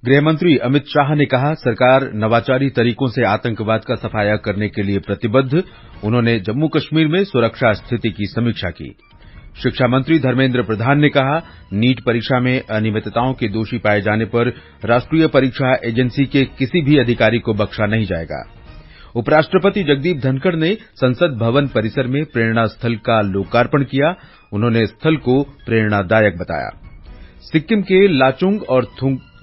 गृहमंत्री अमित शाह ने कहा, सरकार नवाचारी तरीकों से आतंकवाद का सफाया करने के लिए प्रतिबद्ध। उन्होंने जम्मू कश्मीर में सुरक्षा स्थिति की समीक्षा की। शिक्षा मंत्री धर्मेंद्र प्रधान ने कहा, नीट परीक्षा में अनियमितताओं के दोषी पाए जाने पर राष्ट्रीय परीक्षा एजेंसी के किसी भी अधिकारी को बख्शा नहीं जाएगा। उपराष्ट्रपति जगदीप धनखड़ ने संसद भवन परिसर में प्रेरणा स्थल का लोकार्पण किया। उन्होंने स्थल को प्रेरणादायक बताया। सिक्किम के लाचुंग और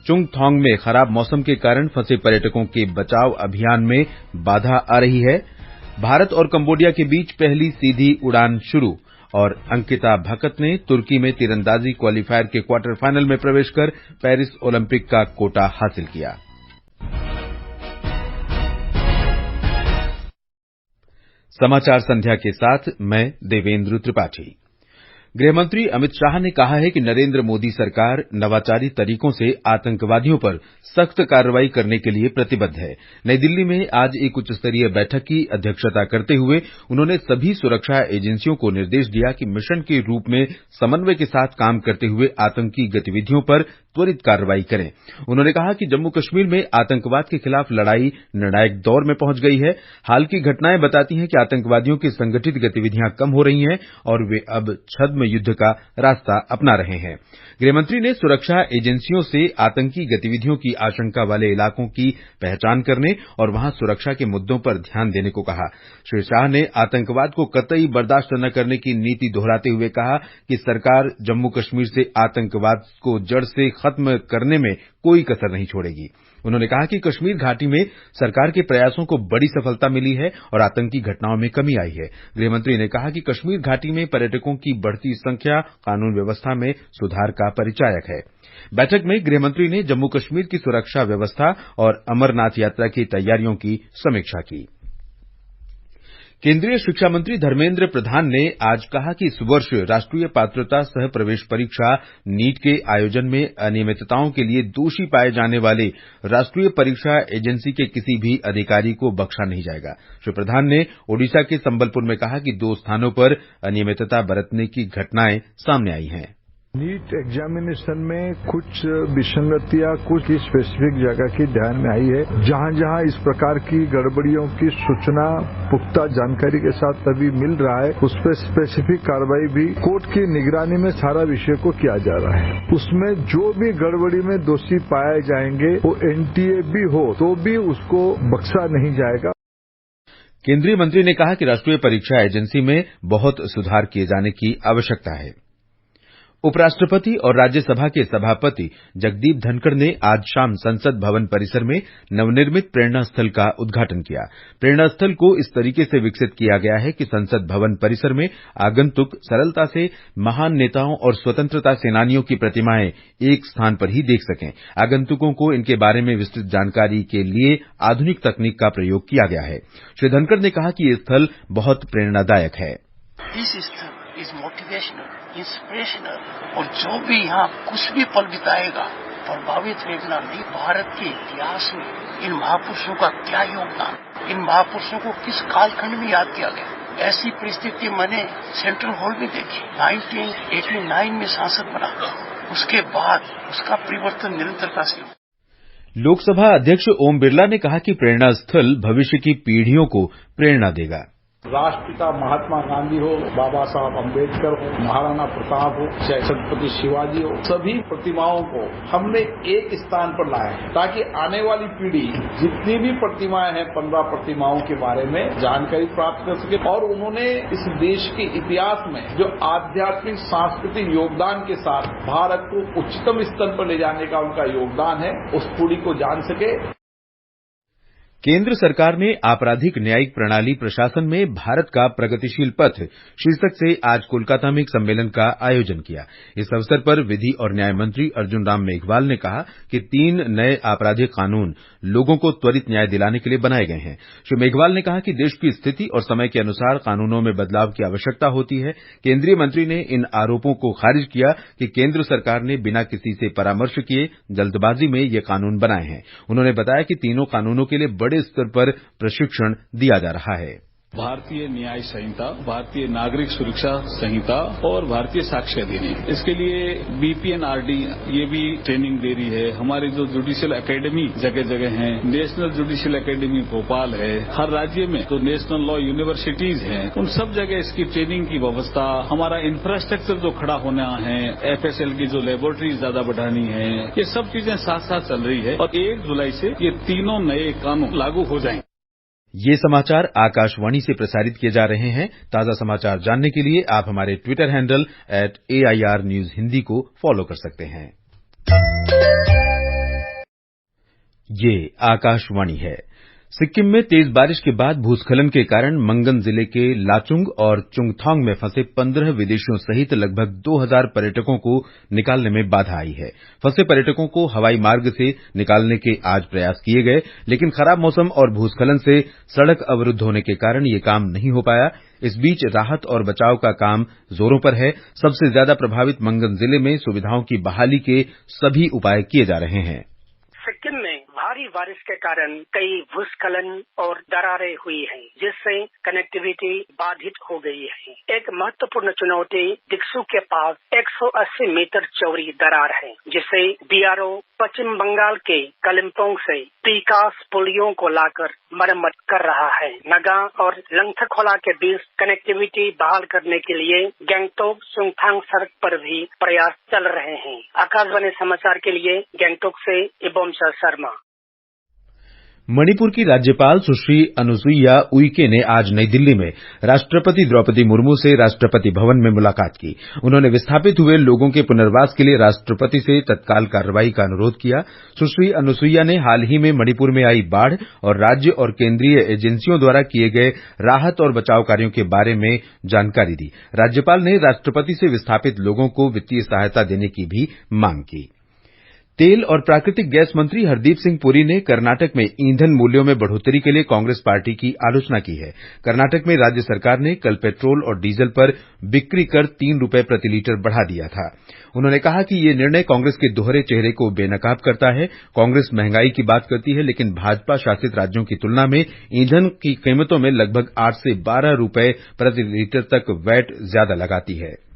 चुंगथांग में खराब मौसम के कारण फंसे पर्यटकों के बचाव अभियान में बाधा आ रही है। भारत और कंबोडिया के बीच पहली सीधी उड़ान शुरू और अंकिता भकत ने तुर्की में तीरंदाजी क्वालीफायर के क्वार्टर फाइनल में प्रवेश कर पेरिस ओलंपिक का कोटा हासिल किया। समाचार संध्या के साथ मैं देवेंद्र त्रिपाठी। गृहमंत्री अमित शाह ने कहा है कि नरेंद्र मोदी सरकार नवाचारी तरीकों से आतंकवादियों पर सख्त कार्रवाई करने के लिए प्रतिबद्ध है। नई दिल्ली में आज एक उच्च स्तरीय बैठक की अध्यक्षता करते हुए उन्होंने सभी सुरक्षा एजेंसियों को निर्देश दिया कि मिशन के रूप में समन्वय के साथ काम करते हुए आतंकी गतिविधियों पर त्वरित कार्रवाई करें। उन्होंने कहा कि जम्मू कश्मीर में आतंकवाद के खिलाफ लड़ाई निर्णायक दौर में पहुंच गई है। हाल की घटनाएं बताती हैं कि आतंकवादियों की संगठित गतिविधियां कम हो रही हैं और वे अब छद्म युद्ध का रास्ता अपना रहे हैं। गृहमंत्री ने सुरक्षा एजेंसियों से आतंकी गतिविधियों की आशंका वाले इलाकों की पहचान करने और वहां सुरक्षा के मुद्दों पर ध्यान देने को कहा। श्री शाह ने आतंकवाद को कतई बर्दाश्त न करने की नीति दोहराते हुए कहा कि सरकार जम्मू कश्मीर से आतंकवाद को जड़ से खत्म करने में कोई कसर नहीं छोड़ेगी। उन्होंने कहा कि कश्मीर घाटी में सरकार के प्रयासों को बड़ी सफलता मिली है और आतंकी घटनाओं में कमी आई है। गृहमंत्री ने कहा कि कश्मीर घाटी में पर्यटकों की बढ़ती संख्या कानून व्यवस्था में सुधार का परिचायक है। बैठक में गृहमंत्री ने जम्मू कश्मीर की सुरक्षा व्यवस्था और अमरनाथ यात्रा की तैयारियों की समीक्षा की। केंद्रीय शिक्षा मंत्री धर्मेंद्र प्रधान ने आज कहा कि इस वर्ष राष्ट्रीय पात्रता सह प्रवेश परीक्षा नीट के आयोजन में अनियमितताओं के लिए दोषी पाए जाने वाले राष्ट्रीय परीक्षा एजेंसी के किसी भी अधिकारी को बख्शा नहीं जाएगा। श्री प्रधान ने ओडिशा के संबलपुर में कहा कि 2 स्थानों पर अनियमितता बरतने की घटनाएं सामने आई हैं। नीट एग्जामिनेशन में कुछ विसंगतियां कुछ स्पेसिफिक जगह की ध्यान में आई है। जहां जहां इस प्रकार की गड़बड़ियों की सूचना पुख्ता जानकारी के साथ अभी मिल रहा है, उस पर स्पेसिफिक कार्रवाई भी कोर्ट की निगरानी में सारा विषय को किया जा रहा है। उसमें जो भी गड़बड़ी में दोषी पाए जाएंगे, वो एनटीए भी हो तो भी उसको बख्शा नहीं जाएगा। केंद्रीय मंत्री ने कहा कि राष्ट्रीय परीक्षा एजेंसी में बहुत सुधार किए जाने की आवश्यकता है। उपराष्ट्रपति और राज्यसभा के सभापति जगदीप धनखड़ ने आज शाम संसद भवन परिसर में नवनिर्मित प्रेरणा स्थल का उद्घाटन किया। प्रेरणा स्थल को इस तरीके से विकसित किया गया है कि संसद भवन परिसर में आगंतुक सरलता से महान नेताओं और स्वतंत्रता सेनानियों की प्रतिमाएं एक स्थान पर ही देख सकें। आगंतुकों को इनके बारे में विस्तृत जानकारी के लिए आधुनिक तकनीक का प्रयोग किया गया है। श्री धनखड़ ने कहा कि ये स्थल बहुत प्रेरणादायक है। इज मोटिवेशनल, इंस्पिरेशनल और जो भी यहाँ कुछ भी पल बिताएगा प्रभावित रहेगा। नहीं, भारत के इतिहास में इन महापुरुषों का क्या योगदान, इन महापुरुषों को किस कालखंड में याद किया गया। ऐसी परिस्थिति मैंने सेंट्रल हॉल में देखी। 1989 में सांसद बना, उसके बाद उसका परिवर्तन निरंतरता से। लोकसभा अध्यक्ष ओम बिरला ने कहा कि प्रेरणा स्थल भविष्य की पीढ़ियों को प्रेरणा देगा। राष्ट्रपिता महात्मा गांधी हो, बाबा साहब अम्बेडकर हो, महाराणा प्रताप हो, चाहे छत्रपति शिवाजी हो, सभी प्रतिमाओं को हमने एक स्थान पर लाया है ताकि आने वाली पीढ़ी जितनी भी प्रतिमाएं हैं 15 प्रतिमाओं के बारे में जानकारी प्राप्त कर सके। और उन्होंने इस देश के इतिहास में जो आध्यात्मिक सांस्कृतिक योगदान के साथ भारत को उच्चतम स्तर पर ले जाने का उनका योगदान है, उस पीढ़ी को जान सके। केंद्र सरकार ने आपराधिक न्यायिक प्रणाली प्रशासन में भारत का प्रगतिशील पथ शीर्षक से आज कोलकाता में एक सम्मेलन का आयोजन किया। इस अवसर पर विधि और न्याय मंत्री अर्जुन राम मेघवाल ने कहा कि 3 नए आपराधिक कानून लोगों को त्वरित न्याय दिलाने के लिए बनाए गए हैं। श्री मेघवाल ने कहा कि देश की स्थिति और समय के अनुसार कानूनों में बदलाव की आवश्यकता होती है। केंद्रीय मंत्री ने इन आरोपों को खारिज किया कि केंद्र सरकार ने बिना किसी से परामर्श किए जल्दबाजी में ये कानून बनाए हैं। उन्होंने बताया कि तीनों कानूनों के लिए बड़े स्तर पर प्रशिक्षण दिया जा रहा है। भारतीय न्याय संहिता, भारतीय नागरिक सुरक्षा संहिता और भारतीय साक्ष्य अधिनियम, इसके लिए बीपीएनआरडी ये भी ट्रेनिंग दे रही है। हमारी जो जुडिशियल एकेडमी जगह जगह है, नेशनल जुडिशियल एकेडमी भोपाल है, हर राज्य में तो नेशनल लॉ यूनिवर्सिटीज हैं, उन सब जगह इसकी ट्रेनिंग की व्यवस्था, हमारा इंफ्रास्ट्रक्चर जो खड़ा होना है, एफएसएल की जो लेबोरेटरी ज्यादा बढ़ानी है, ये सब चीजें साथ साथ चल रही है और 1 जुलाई से ये तीनों नए कानून लागू हो जाएंगे। ये समाचार आकाशवाणी से प्रसारित किए जा रहे हैं। ताजा समाचार जानने के लिए आप हमारे Twitter handle @AIR News Hindi को फॉलो कर सकते हैं। ये आकाशवाणी है। सिक्किम में तेज बारिश के बाद भूस्खलन के कारण मंगन जिले के लाचुंग और चुंगथांग में फंसे 15 विदेशियों सहित लगभग 2000 पर्यटकों को निकालने में बाधा आई है। फंसे पर्यटकों को हवाई मार्ग से निकालने के आज प्रयास किए गए, लेकिन खराब मौसम और भूस्खलन से सड़क अवरुद्ध होने के कारण ये काम नहीं हो पाया। इस बीच राहत और बचाव का काम जोरों पर है। सबसे ज्यादा प्रभावित मंगन जिले में सुविधाओं की बहाली के सभी उपाय किए जा रहे हैं। सिक्किम में भारी बारिश के कारण कई भूस्खलन और दरारें हुई हैं, जिससे कनेक्टिविटी बाधित हो गई है। एक महत्वपूर्ण चुनौती दिक्सू के पास 180 मीटर चौड़ी दरार है, जिसे बीआरओ पश्चिम बंगाल के कालिम्पोंग से पीकास पुलियों को लाकर मरम्मत कर रहा है। नगा और लंथखोला के बीच कनेक्टिविटी बहाल करने के लिए गैंगटोक चुंगथांग सड़क पर भी प्रयास चल रहे हैं। आकाशवाणी समाचार के लिए गैंगटोक से इबोमशा शर्मा। मणिपुर की राज्यपाल सुश्री अनुसुईया उइके ने आज नई दिल्ली में राष्ट्रपति द्रौपदी मुर्मू से राष्ट्रपति भवन में मुलाकात की। उन्होंने विस्थापित हुए लोगों के पुनर्वास के लिए राष्ट्रपति से तत्काल कार्रवाई का अनुरोध किया। सुश्री अनुसुईया ने हाल ही में मणिपुर में आई बाढ़ और राज्य और केंद्रीय एजेंसियों द्वारा किए गए राहत और बचाव कार्यों के बारे में जानकारी दी। राज्यपाल ने राष्ट्रपति से विस्थापित लोगों को वित्तीय सहायता देने की भी मांग की। तेल और प्राकृतिक गैस मंत्री हरदीप सिंह पुरी ने कर्नाटक में ईंधन मूल्यों में बढ़ोतरी के लिए कांग्रेस पार्टी की आलोचना की है। कर्नाटक में राज्य सरकार ने कल पेट्रोल और डीजल पर बिक्री कर 3 रुपये प्रति लीटर बढ़ा दिया था। उन्होंने कहा कि ये निर्णय कांग्रेस के दोहरे चेहरे को बेनकाब करता है। कांग्रेस महंगाई की बात करती है, लेकिन भाजपा शासित राज्यों की तुलना में ईंधन की कीमतों में लगभग 8 से 12 रुपये प्रति लीटर तक वैट ज्यादा लगाती है।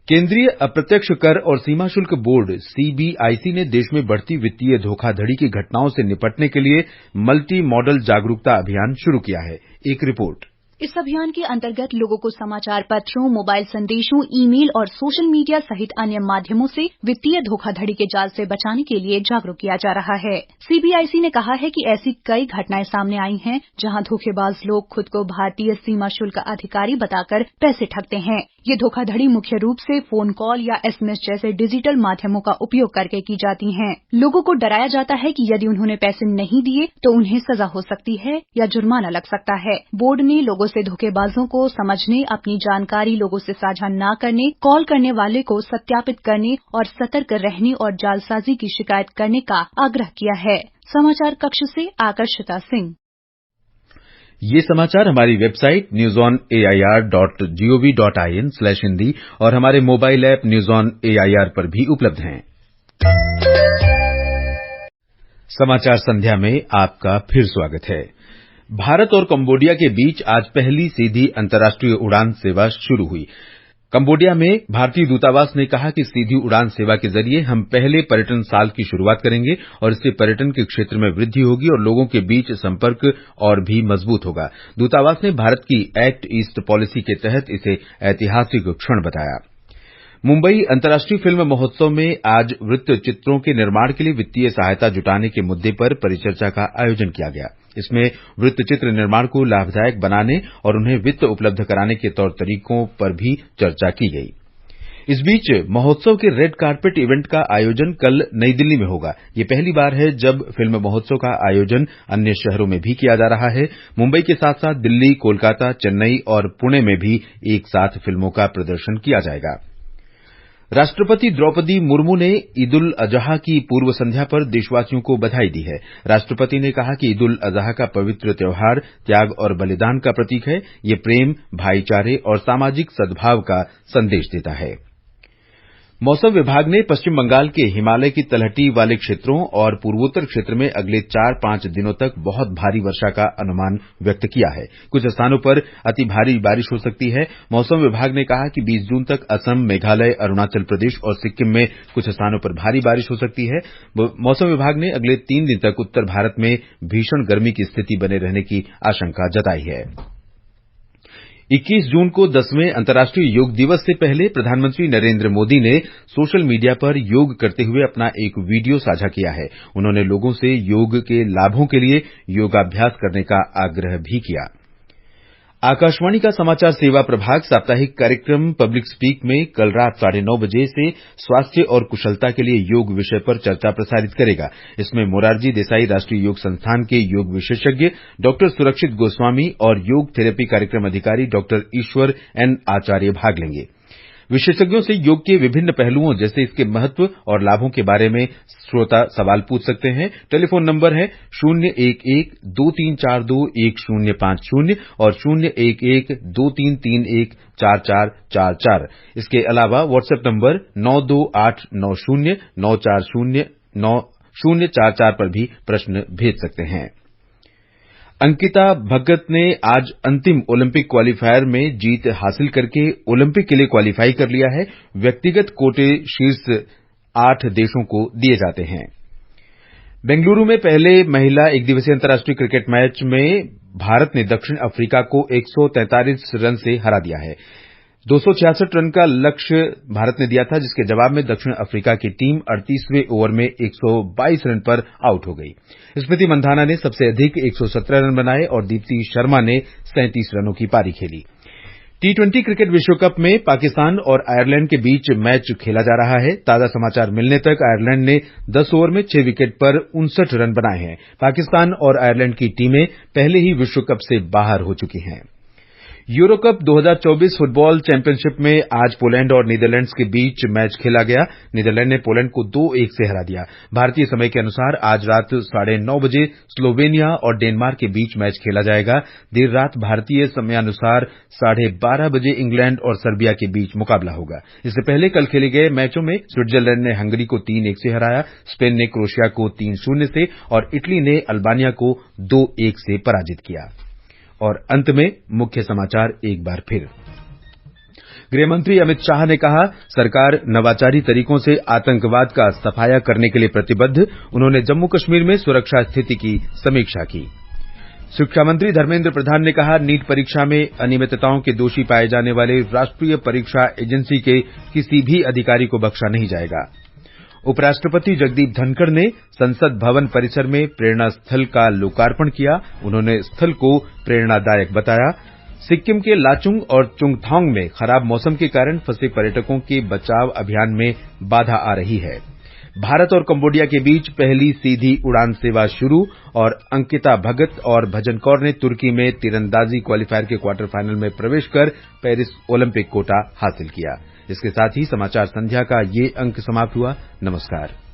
केंद्रीय अप्रत्यक्ष कर और सीमा शुल्क बोर्ड सीबीआईसी ने देश में बढ़ती वित्तीय धोखाधड़ी की घटनाओं से निपटने के लिए मल्टी मॉडल जागरूकता अभियान शुरू किया है। एक रिपोर्ट। इस अभियान के अंतर्गत लोगों को समाचार पत्रों, मोबाइल संदेशों, ईमेल और सोशल मीडिया सहित अन्य माध्यमों से वित्तीय धोखाधड़ी के जाल से बचाने के लिए जागरूक किया जा रहा है। सीबीआईसी ने कहा है कि ऐसी कई घटनाएं सामने आई हैं, जहां धोखेबाज लोग खुद को भारतीय सीमा शुल्क अधिकारी बताकर पैसे ठगते हैं। ये धोखाधड़ी मुख्य रूप से फोन कॉल या एसएमएस जैसे डिजिटल माध्यमों का उपयोग करके की जाती हैं। लोगों को डराया जाता है कि यदि उन्होंने पैसे नहीं दिए तो उन्हें सजा हो सकती है या जुर्माना लग सकता है। बोर्ड ने लोगों से धोखेबाजों को समझने, अपनी जानकारी लोगों से साझा न करने, कॉल करने वाले को सत्यापित करने और सतर्क रहने और जालसाजी की शिकायत करने का आग्रह किया है। समाचार कक्ष से आकर्षिता सिंह। ये समाचार हमारी वेबसाइट newsonair.gov.in/hindi और हमारे mobile app news on AIR पर भी उपलब्ध हैं। समाचार संध्या में आपका फिर स्वागत है। भारत और कंबोडिया के बीच आज पहली सीधी अंतर्राष्ट्रीय उड़ान सेवा शुरू हुई। कंबोडिया में भारतीय दूतावास ने कहा कि सीधी उड़ान सेवा के जरिए हम पहले पर्यटन साल की शुरुआत करेंगे और इससे पर्यटन के क्षेत्र में वृद्धि होगी और लोगों के बीच संपर्क और भी मजबूत होगा। दूतावास ने भारत की एक्ट ईस्ट पॉलिसी के तहत इसे ऐतिहासिक क्षण बताया। मुंबई अंतर्राष्ट्रीय फिल्म महोत्सव में आज वृत्त चित्रों के निर्माण के लिए वित्तीय सहायता जुटाने के मुद्दे पर परिचर्चा का आयोजन किया गया। इसमें वृत्त चित्र निर्माण को लाभदायक बनाने और उन्हें वित्त उपलब्ध कराने के तौर तरीकों पर भी चर्चा की गई। इस बीच महोत्सव के रेड कार्पेट इवेंट का आयोजन कल नई दिल्ली में होगा। ये पहली बार है जब फिल्म महोत्सव का आयोजन अन्य शहरों में भी किया जा रहा है। मुंबई के साथ साथ दिल्ली, कोलकाता, चेन्नई और पुणे में भी एक साथ फिल्मों का प्रदर्शन किया जाएगा। राष्ट्रपति द्रौपदी मुर्मू ने ईद उल अजहा की पूर्व संध्या पर देशवासियों को बधाई दी है। राष्ट्रपति ने कहा कि ईद उल अजहा का पवित्र त्यौहार त्याग और बलिदान का प्रतीक है। ये प्रेम, भाईचारे और सामाजिक सद्भाव का संदेश देता है। मौसम विभाग ने पश्चिम बंगाल के हिमालय की तलहटी वाले क्षेत्रों और पूर्वोत्तर क्षेत्र में अगले 4-5 दिनों तक बहुत भारी वर्षा का अनुमान व्यक्त किया है। कुछ स्थानों पर अति भारी बारिश हो सकती है। मौसम विभाग ने कहा कि 20 जून तक असम, मेघालय, अरुणाचल प्रदेश और सिक्किम में कुछ स्थानों पर भारी बारिश हो सकती है। मौसम विभाग ने अगले 3 दिन तक उत्तर भारत में भीषण गर्मी की स्थिति बने रहने की आशंका जताई है। 21 जून को 10वें अंतर्राष्ट्रीय योग दिवस से पहले प्रधानमंत्री नरेंद्र मोदी ने सोशल मीडिया पर योग करते हुए अपना एक वीडियो साझा किया है। उन्होंने लोगों से योग के लाभों के लिए योगाभ्यास करने का आग्रह भी किया। आकाशवाणी का समाचार सेवा प्रभाग साप्ताहिक कार्यक्रम पब्लिक स्पीक में कल रात 9:30 बजे से स्वास्थ्य और कुशलता के लिए योग विषय पर चर्चा प्रसारित करेगा। इसमें मोरारजी देसाई राष्ट्रीय योग संस्थान के योग विशेषज्ञ डॉक्टर सुरक्षित गोस्वामी और योग थेरेपी कार्यक्रम अधिकारी डॉक्टर ईश्वर एन आचार्य भाग लेंगे। विशेषज्ञों से योग के विभिन्न पहलुओं जैसे इसके महत्व और लाभों के बारे में श्रोता सवाल पूछ सकते हैं। टेलीफोन नंबर है 011-2342-1050 और 011-2331-4444। इसके अलावा व्हाट्सएप नंबर 928909409044 पर भी प्रश्न भेज सकते हैं। अंकिता भगत ने आज अंतिम ओलंपिक क्वालीफायर में जीत हासिल करके ओलंपिक के लिए क्वालीफाई कर लिया है। व्यक्तिगत कोटे शीर्ष 8 देशों को दिए जाते हैं। बेंगलुरु में पहले महिला एकदिवसीय अंतर्राष्ट्रीय क्रिकेट मैच में भारत ने दक्षिण अफ्रीका को 143 रन से हरा दिया है। 266 रन का लक्ष्य भारत ने दिया था, जिसके जवाब में दक्षिण अफ्रीका की टीम 38वें ओवर में 122 रन पर आउट हो गई। स्मृति मंधाना ने सबसे अधिक 117 रन बनाए और दीप्ति शर्मा ने 37 रनों की पारी खेली। T20 क्रिकेट विश्व कप में पाकिस्तान और आयरलैंड के बीच मैच खेला जा रहा है। ताजा समाचार मिलने तक आयरलैंड ने 10 ओवर में 6 विकेट पर 59 रन बनाए हैं। पाकिस्तान और आयरलैंड की टीमें पहले ही विश्व कप से बाहर हो चुकी हैं। यूरो कप 2024 फुटबॉल चैंपियनशिप में आज पोलैंड और नीदरलैंड्स के बीच मैच खेला गया। नीदरलैंड ने पोलैंड को 2-1 से हरा दिया। भारतीय समय के अनुसार आज रात 9:30 बजे स्लोवेनिया और डेनमार्क के बीच मैच खेला जाएगा। देर रात भारतीय समयानुसार 12:30 बजे इंग्लैंड और सर्बिया के बीच मुकाबला होगा। इससे पहले कल खेले गए मैचों में स्विट्जरलैंड ने हंगरी को 3-1 से हराया, स्पेन ने क्रोएशिया को 3-0 से और इटली ने अल्बानिया को 2-1 से पराजित किया। और अंत में मुख्य समाचार एक बार फिर। गृहमंत्री अमित शाह ने कहा, सरकार नवाचारी तरीकों से आतंकवाद का सफाया करने के लिए प्रतिबद्ध। उन्होंने जम्मू कश्मीर में सुरक्षा स्थिति की समीक्षा की। शिक्षा मंत्री धर्मेंद्र प्रधान ने कहा, नीट परीक्षा में अनियमितताओं के दोषी पाए जाने वाले राष्ट्रीय परीक्षा एजेंसी के किसी भी अधिकारी को बख्शा नहीं जाएगा। उपराष्ट्रपति जगदीप धनखड़ ने संसद भवन परिसर में प्रेरणा स्थल का लोकार्पण किया। उन्होंने स्थल को प्रेरणादायक बताया। सिक्किम के लाचुंग और चुंगथांग में खराब मौसम के कारण फंसे पर्यटकों के बचाव अभियान में बाधा आ रही है। भारत और कंबोडिया के बीच पहली सीधी उड़ान सेवा शुरू और अंकिता भगत और भजन कौर ने तुर्की में तीरंदाजी क्वालीफायर के क्वार्टर फाइनल में प्रवेश कर पेरिस ओलंपिक कोटा हासिल किया। इसके साथ ही समाचार संध्या का ये अंक समाप्त हुआ। नमस्कार।